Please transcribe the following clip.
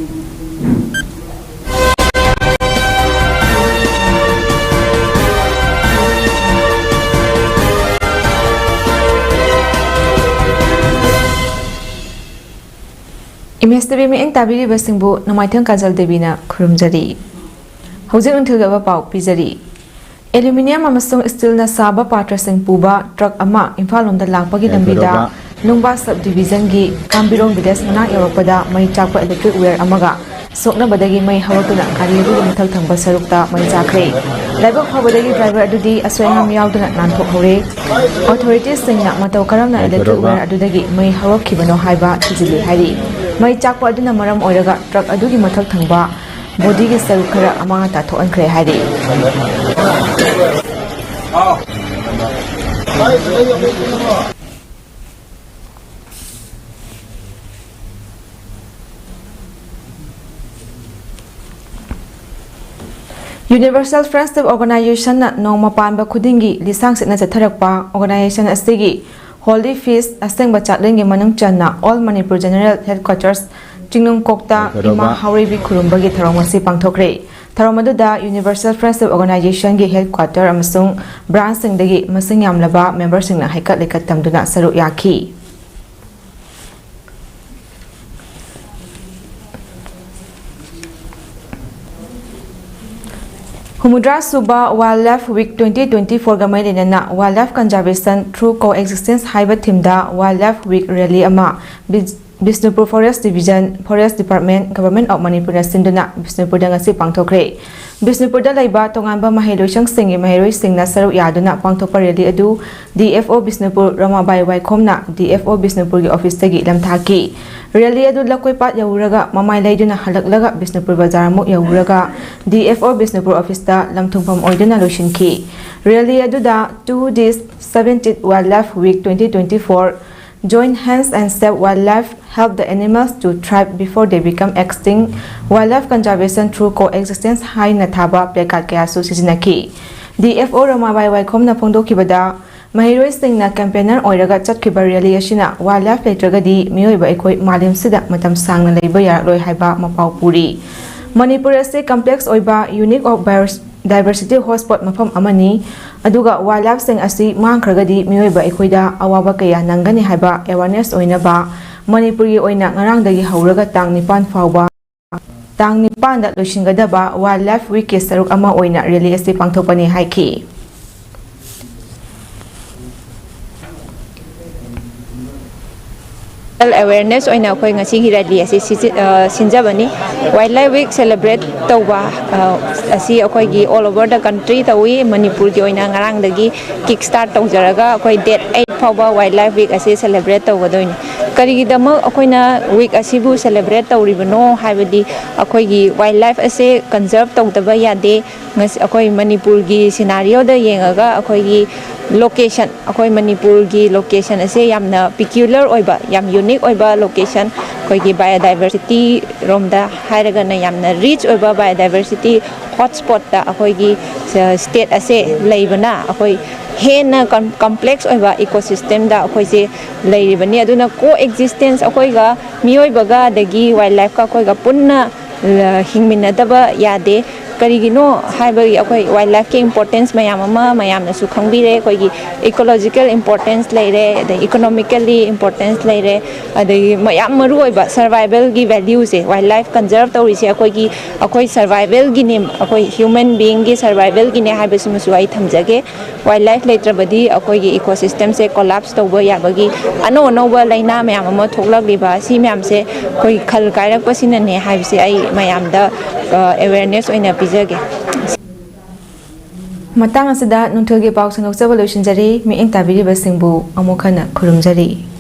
MSTV mi eng tabiri basingbu namaithang Kajal Devina khurumjari. Hojik unthilgaba pau pijari. Aluminium amasung steel na saba patra sing puba truck ama Imphal lomda lakpagi lambida Nungba subdivision gi Kambirong Vides manak yaropada mai chakpa electric wire amaga sokna badagi mai hawatuna karibu mathal thangba sarukta mai chakre. Laibak hawabadagi driver adudi aswayam yauduna nanthok hore. Authorities singna matau karamna electric wire adudagi mai hawakkibano haiba thijili hairi. Mai chakpa aduna maram oiraga truck adugi mathak thangba body gi saruk khara amanga ta thoankre hairi. Universal Friendship Organization na nongma panba khudingi lisang sitna chatharakpa organization astigi Holy Feast aseng bachatlengi manung channa All Manipur General Headquarters Chingnum Kokta Ima Haurebi Kurumbagi tharomasi pangthokre tharomaduda Universal Friendship Organization gi headquarter amasung branch singdagi masing yamlaba members singna haikat lekat tamduna saru yaki. Humudra Suba Wildlife Week 2024 gamay na Wildlife Conservation through Coexistence haiba thimda Wildlife Week rally ama Bisnupur Forest Division Forest Department Government of Manipur na sinduna Bisnupur da ngasi pangthokre. Bisnupur da laiba tonganba mahiloisang singi mahiroi singna saru yaduna pangthokpa rally adu DFO Bisnupur Ramabai Waikhomna DFO Bisnupur gi office tagi lamthaki. Rally adu lakoipat yawuraga mamai laiduna halaklaga Bisnupur Bazar amuk yawuraga DFO Bisnupur office ta lamthungpam oiduna loshinki. Rally adu da 2 days 17th Wildlife Week 2024 join hands and save wildlife, help the animals to thrive before they become extinct. Wildlife conservation through coexistence high nathaba placard kaya su sizinaki. DFO Ramabai Waikhom na phongdokibada mahiroi singna campaigner oiraga chatkiba rally asina wildlife letragadi mioiba ekoi malim sida matam sangna leiba yarloi haiba mapau puri. Manipur ase complex oiba unique of diversity hotspot mafam amani aduga wildlife sing asi mangkragadi mioiba ekoida awaba kaya nangani haiba awareness oinaba Manipur gi oina ngarangdagi hauraga tang 9 fawba tang 9 da loishingadaba Wildlife Week ke saruk ama oina rally ase pangthopani haiki. Awareness oina koi ngasi gi rally asi sinjabani Wildlife Week celebrate tawba asi akoi gi all over the country tawi Manipur gi oina ngarang dagi kickstart tawjaraga akoi date 8 fawba Wildlife Week asi celebrate tawgadoini karigi dama akoina week asibu celebrate tawribano haibadi akoi gi wildlife ase conserve tawdaba yade ngasi akoi Manipur gi scenario da yengaga akoi gi location akoi Manipur gi location ase yamna peculiar oiba yam unique oiba location akoi gi biodiversity romda hairaga na yamna rich oiba biodiversity hotspot da akoi gi state ase leibana akoi hena complex oiba ecosystem da akoi se leiribani aduna coexistence akoi ga mioibaga dagi wildlife ka akoi ga punna hingminadaba yade karigino haibagi akoi wildlife ke importance mayam na su khangbire koi gi ecological importance leire the economically importance leire adagi mayam maru oiba survival gi values e wildlife conserve tawri se akoi survival gi nim akoi human being gi survival gi ne haibasu musu ai thamjage wildlife leitrabadi akoi gi ecosystem se collapse tawba yabagi ano ba laina mayam ma thoklagliba si mayam se koi khal kairak pasina ne haibse ai mayam da awareness oina pijage matang asida nungthulgi pauk sanok chawalo shinjari mi eng tabiri basingbu amukhana khurumjari.